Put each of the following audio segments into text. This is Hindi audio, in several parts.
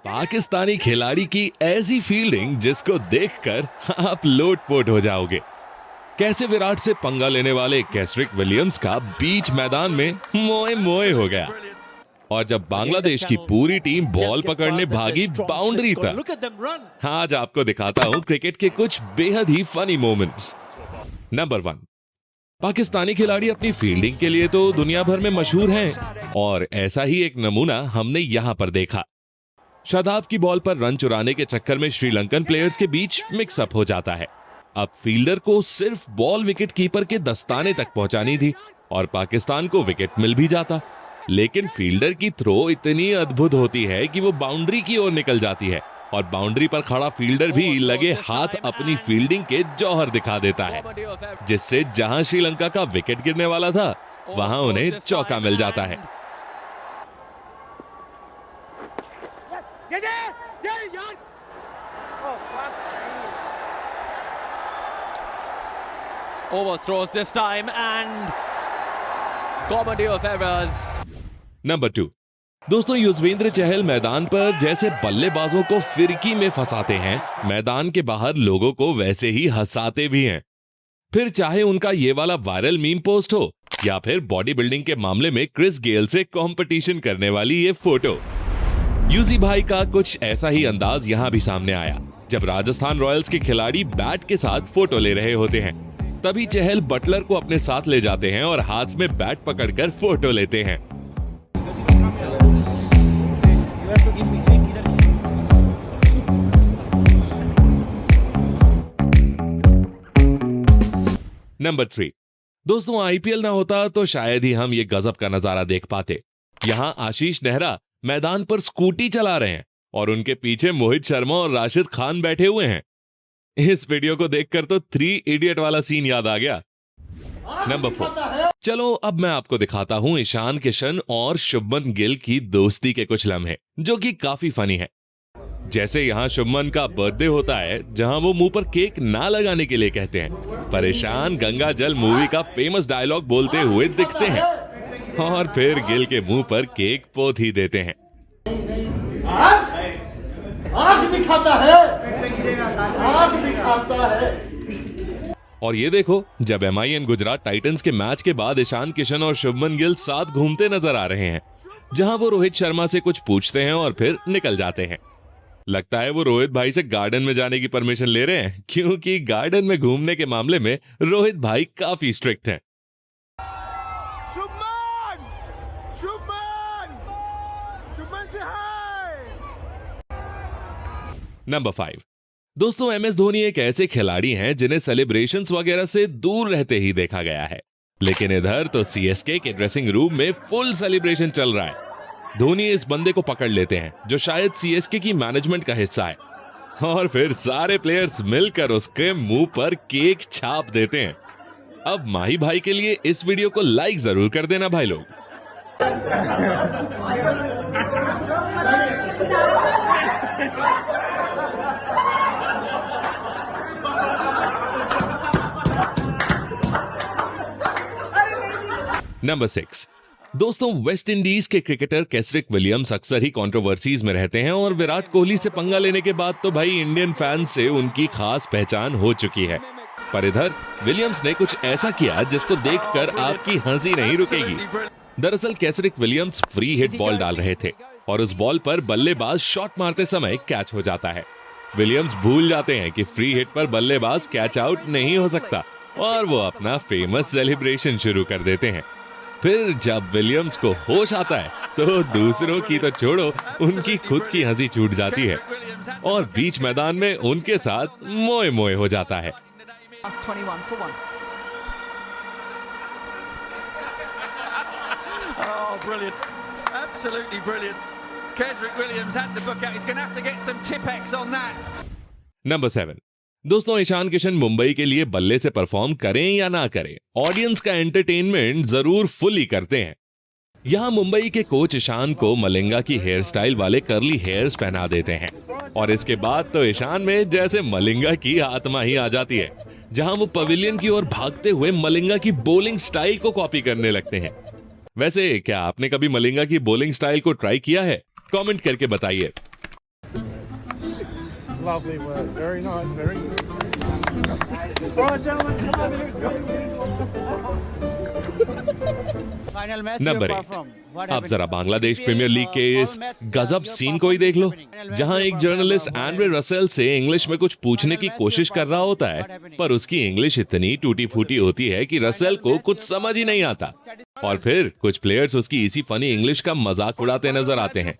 पाकिस्तानी खिलाड़ी की ऐसी फील्डिंग जिसको देखकर आप लोटपोट हो जाओगे। कैसे विराट से पंगा लेने वाले केसरिक विलियम्स का बीच मैदान में मोए मोए हो गया। और जब बांग्लादेश की पूरी टीम बॉल पकड़ने भागी बाउंड्री तक। आज आपको दिखाता हूं क्रिकेट के कुछ बेहद ही फनी मोमेंट्स। नंबर 1, पाकिस्तानी खिलाड़ी अपनी फील्डिंग के लिए तो दुनिया भर में मशहूर हैं और ऐसा ही एक नमूना हमने यहां पर देखा। शादाब की बॉल पर रन चुराने के चक्कर में श्रीलंकन प्लेयर्स के बीच मिक्सअप हो जाता है। अब फील्डर को सिर्फ बॉल विकेट कीपर के दस्ताने तक पहुंचानी थी और पाकिस्तान को विकेट मिल भी जाता, लेकिन फील्डर की थ्रो इतनी अद्भुत होती है कि वो बाउंड्री की ओर निकल जाती है और बाउंड्री पर खड़ा फील्डर भी लगे हाथ अपनी फील्डिंग के जौहर दिखा देता है, जिससे जहां श्रीलंका का विकेट गिरने वाला था वहां उन्हें चौका मिल जाता है। Overthrows this time and comedy of errors. Number 2, दोस्तों युजवेंद्र चहल मैदान पर जैसे बल्लेबाजों को फिरकी में फंसाते हैं, मैदान के बाहर लोगों को वैसे ही हंसाते भी हैं। फिर चाहे उनका ये वाला वायरल मीम पोस्ट हो या फिर बॉडी बिल्डिंग के मामले में क्रिस गेल से कंपटीशन करने वाली ये फोटो। यूजी भाई का कुछ ऐसा ही अंदाज यहां भी सामने आया जब राजस्थान रॉयल्स के खिलाड़ी बैट के साथ फोटो ले रहे होते हैं। तभी चहल बटलर को अपने साथ ले जाते हैं और हाथ में बैट पकड़कर फोटो लेते हैं। नंबर 3, दोस्तों आईपीएल ना होता तो शायद ही हम ये गजब का नजारा देख पाते। यहां आशीष नेहरा मैदान पर स्कूटी चला रहे हैं और उनके पीछे मोहित शर्मा और राशिद खान बैठे हुए हैं। इस वीडियो को देखकर तो 3 इडियट वाला सीन याद आ गया। नंबर 4, चलो अब मैं आपको दिखाता हूं ईशान किशन और शुभमन गिल की दोस्ती के कुछ लम्हे जो कि काफी फनी है। जैसे यहां शुभमन का बर्थडे होता है जहां वो मुंह पर केक ना लगाने के लिए कहते हैं, पर ईशान गंगा जल मूवी का फेमस डायलॉग बोलते हुए दिखते हैं और फिर गिल के मुंह पर केक पोत ही देते हैं। आग दिखाता है, आग दिखाता है। और ये देखो, जब MIN गुजरात टाइटंस के मैच के बाद ईशान किशन और शुभमन गिल साथ घूमते नजर आ रहे हैं, जहां वो रोहित शर्मा से कुछ पूछते हैं और फिर निकल जाते हैं। लगता है वो रोहित भाई से गार्डन में जाने की परमिशन ले रहे हैं, क्योंकि गार्डन में घूमने के मामले में रोहित भाई काफी स्ट्रिक्ट हैं। नंबर 5, दोस्तों MS धोनी एक ऐसे खिलाड़ी हैं जिन्हें सेलिब्रेशंस वगैरह से दूर रहते ही देखा गया है, लेकिन इधर तो CSK के ड्रेसिंग रूम में फुल सेलिब्रेशन चल रहा है। धोनी इस बंदे को पकड़ लेते हैं जो शायद CSK की मैनेजमेंट का हिस्सा है और फिर सारे प्लेयर्स मिलकर उसके मुंह पर केक छाप देते हैं। अब माही भाई के लिए इस वीडियो को लाइक जरूर कर देना भाई लोग। नंबर 6, दोस्तों वेस्ट इंडीज के क्रिकेटर केसरिक विलियम्स अक्सर ही कंट्रोवर्सीज में रहते हैं और विराट कोहली से पंगा लेने के बाद तो भाई इंडियन फैंस से उनकी खास पहचान हो चुकी है। पर इधर विलियम्स ने कुछ ऐसा किया जिसको देखकर आपकी हंसी नहीं रुकेगी। दरअसल केसरिक विलियम्स फ्री हिट बॉल डाल रहे थे और उस बॉल पर बल्लेबाज शॉट मारते समय कैच हो जाता है। विलियम्स भूल जाते हैं कि फ्री हिट पर बल्लेबाज कैच आउट नहीं हो सकता और वो अपना फेमस सेलिब्रेशन शुरू कर देते हैं। फिर जब विलियम्स को होश आता है तो दूसरों की तो छोड़ो, उनकी खुद की हंसी छूट जाती है और बीच मैदान में उनके साथ मोए मोए हो जाता है। नंबर 7, दोस्तों ईशान किशन मुंबई के लिए बल्ले से परफॉर्म करें या ना करें, ऑडियंस का एंटरटेनमेंट जरूर फुली करते हैं। यहां मुंबई के कोच ईशान को मलिंगा की हेयर स्टाइल वाले कर्ली हेयर्स पहना देते हैं और इसके बाद तो ईशान में जैसे मलिंगा की आत्मा ही आ जाती है, जहां वो पवेलियन की ओर भागते हुए मलिंगा की बॉलिंग स्टाइल को कॉपी करने लगते हैं। वैसे क्या आपने कभी मलिंगा की बॉलिंग स्टाइल को ट्राई किया है? कमेंट करके बताइए। Lovely work. Very nice. Very good. All right, gentlemen, come over here. Final match number 8। अब जरा बांग्लादेश प्रीमियर लीग के इस गजब सीन को ही देख लो, जहां एक जर्नलिस्ट एंड्रे रसेल से इंग्लिश में कुछ पूछने की कोशिश कर रहा होता है, पर उसकी इंग्लिश इतनी टूटी फूटी होती है कि रसेल को कुछ समझ ही नहीं आता, और फिर कुछ प्लेयर्स उसकी इसी फनी इंग्लिश का मजाक उड़ाते नजर आते हैं।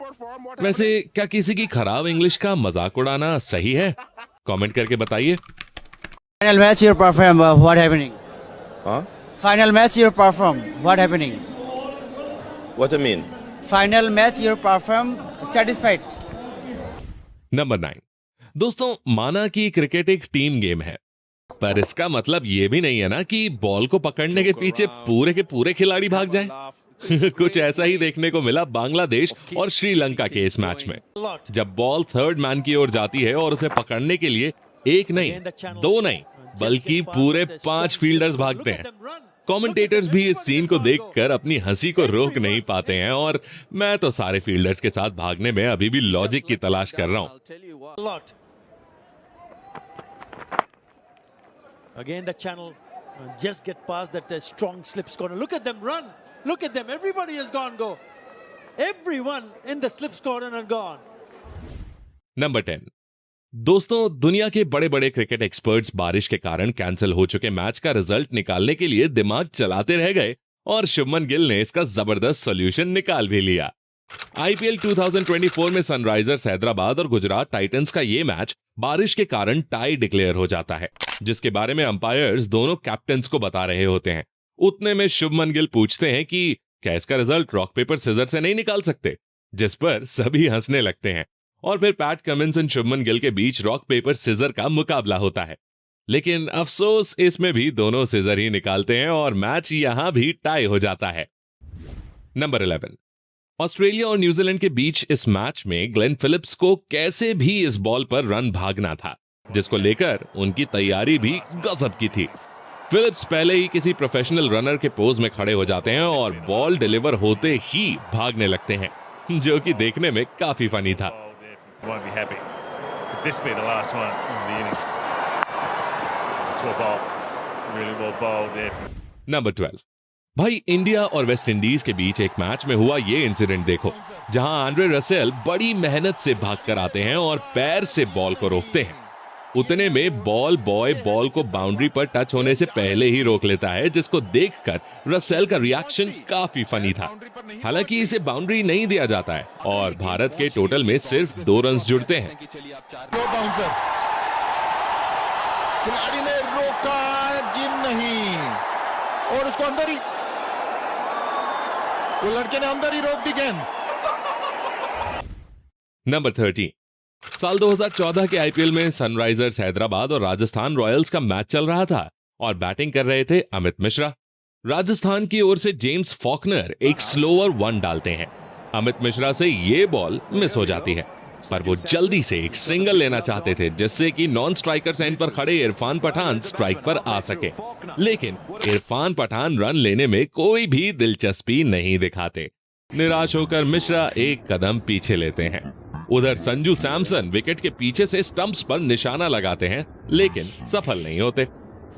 वैसे क्या किसी की खराब इंग्लिश का मजाक उड़ाना सही है? कमेंट करके बताइए। Final match you perform. What happening? Huh? Final match you perform. What happening? What do you mean? Final match you perform. Satisfied. Number 9। दोस्तों, माना कि क्रिकेट एक टीम गेम है, पर इसका मतलब ये भी नहीं है ना कि बॉल को पकड़ने के पीछे पूरे के पूरे खिलाड़ी भाग जाएं। कुछ ऐसा ही देखने को मिला बांग्लादेश और श्रीलंका के इस मैच में, जब बॉल थर्ड मैन की ओर जाती है और उसे पकड़ने के लिए एक नहीं, दो नहीं, बल्कि पूरे 5 फील्डर्स भागते हैं। कमेंटेटर्स भी इस सीन को देखकर अपनी हंसी को रोक नहीं पाते हैं, और मैं तो सारे फील्डर्स के साथ भागने में अभी भी लॉजिक की तलाश कर रहा हूं। Again, the channel just get past that strong slips corner. Look at them run. Look at them. Everybody has gone go. Everyone in the slips corner and gone. Number 10। दोस्तों, दुनिया के बड़े बड़े क्रिकेट एक्सपर्ट्स बारिश के कारण कैंसिल हो चुके मैच का रिजल्ट निकालने के लिए दिमाग चलाते रह गए, और शुभमन गिल ने इसका जबरदस्त सॉल्यूशन निकाल भी लिया। आईपीएल 2024 में सनराइजर्स हैदराबाद और गुजरात टाइटंस का ये मैच बारिश के कारण टाई डिक्लेयर हो जाता है, जिसके बारे में अंपायर्स दोनों कैप्टन्स को बता रहे होते हैं। उतने में शुभमन गिल पूछते हैं कि क्या इसका रिजल्ट रॉक पेपर सिजर से नहीं निकाल सकते, जिस पर सभी हंसने लगते हैं, और फिर पैट कमिंस और शुभमन गिल के बीच रॉक पेपर सिजर का मुकाबला होता है। लेकिन अफसोस, इसमें भी दोनों सिजर ही निकालते हैं और मैच यहां भी टाई हो जाता है। नंबर 11। ऑस्ट्रेलिया और न्यूजीलैंड के बीच इस मैच में ग्लेन फिलिप्स को कैसे भी इस बॉल पर रन भागना था, जिसको लेकर उनकी तैयारी भी गजब की थी। फिलिप्स पहले ही किसी प्रोफेशनल रनर के पोज में खड़े हो जाते हैं और बॉल डिलीवर होते ही भागने लगते हैं, जो कि देखने में काफी फनी था। Won't be happy. Could this be the last one in the innings? It's well bowled. Really well bowled there. Number 12। भाई, इंडिया और वेस्ट इंडीज के बीच एक मैच में हुआ ये इंसिडेंट देखो, जहां एंड्रे रसेल बड़ी मेहनत से भागकर आते हैं और पैर से बॉल को रोकते हैं। उतने में बॉल बॉय बॉल को बाउंड्री पर टच होने से पहले ही रोक लेता है, जिसको देखकर रसेल का रिएक्शन काफी फनी था। हालांकि इसे बाउंड्री नहीं दिया जाता है और भारत के टोटल में सिर्फ 2 रन जुड़ते हैं। खिलाड़ी ने रोका, जिम नहीं, और उसको अंदर ही, वो लड़के ने अंदर ही रोक दी गेंद। नंबर 13। साल 2014 के आईपीएल में सनराइजर्स हैदराबाद और राजस्थान रॉयल्स का मैच चल रहा था और बैटिंग कर रहे थे अमित मिश्रा। राजस्थान की ओर से जेम्स फॉकनर एक स्लोअर 1 डालते हैं। अमित मिश्रा से ये बॉल मिस हो जाती है, पर वो जल्दी से एक सिंगल लेना चाहते थे, जिससे कि नॉन स्ट्राइकर एंड पर खड़े इरफान पठान स्ट्राइक पर आ सके। लेकिन इरफान पठान रन लेने में कोई भी दिलचस्पी नहीं दिखाते। निराश होकर मिश्रा एक कदम पीछे लेते हैं। उधर संजू सैमसन विकेट के पीछे से स्टंप्स पर निशाना लगाते हैं, लेकिन सफल नहीं होते।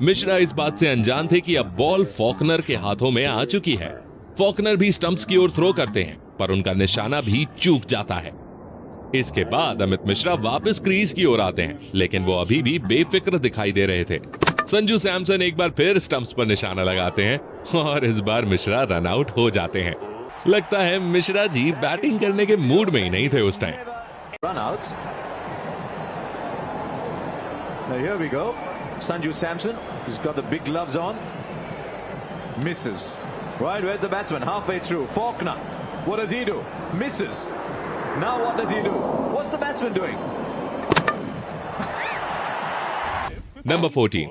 मिश्रा इस बात से अनजान थे कि अब बॉल फॉकनर के हाथों में आ चुकी है। फॉकनर भी स्टंप्स की ओर थ्रो करते हैं, पर उनका निशाना भी चूक जाता है। इसके बाद अमित मिश्रा वापस क्रीज की ओर आते हैं, लेकिन वो अभी भी बेफिक्र दिखाई दे रहे थे। संजू सैमसन एक बार फिर स्टंप्स पर निशाना लगाते हैं और इस बार मिश्रा रन आउट हो जाते हैं। लगता है मिश्रा जी बैटिंग करने के मूड में ही नहीं थे उस time. Run outs. Now here we go. Sanju Samson, he's got the big gloves on. Misses. Right, where's the batsman? Halfway through. Faulkner. What does he do? Misses. Now what does he do? What's the batsman doing? Number 14।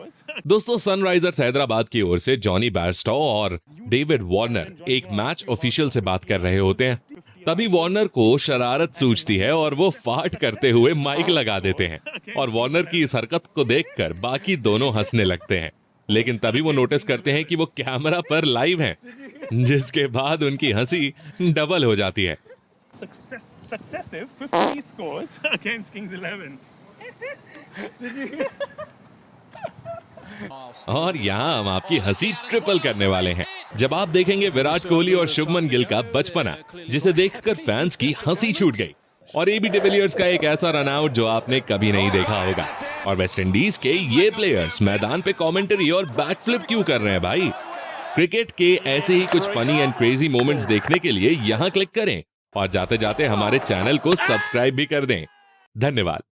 दोस्तों, सनराइजर्स हैदराबाद की ओर से जॉनी बेयरस्टॉ और डेविड वार्नर एक मैच ऑफिशियल से बात कर रहे होते हैं। तभी वार्नर को शरारत सूझती है और वो फाट करते हुए माइक लगा देते हैं, और वार्नर की इस हरकत को देखकर बाकी दोनों हंसने लगते हैं। लेकिन तभी वो नोटिस करते हैं कि वो कैमरा पर लाइव हैं, जिसके बाद उनकी हंसी डबल हो जाती है। Successive 50 scores against Kings 11. और यहाँ हम आपकी हंसी ट्रिपल करने वाले हैं जब आप देखेंगे विराट कोहली और शुभमन गिल का बचपना, जिसे देखकर फैंस की हंसी छूट गई, और एबी डिविलियर्स का एक ऐसा रन आउट जो आपने कभी नहीं देखा होगा। और वेस्ट इंडीज के ये प्लेयर्स मैदान पे कमेंट्री और बैकफ्लिप क्यों कर रहे हैं भाई? क्रिकेट के ऐसे ही कुछ फनी एंड क्रेजी मोमेंट्स देखने के लिए यहाँ क्लिक करें और जाते जाते हमारे चैनल को सब्सक्राइब भी कर दें। धन्यवाद।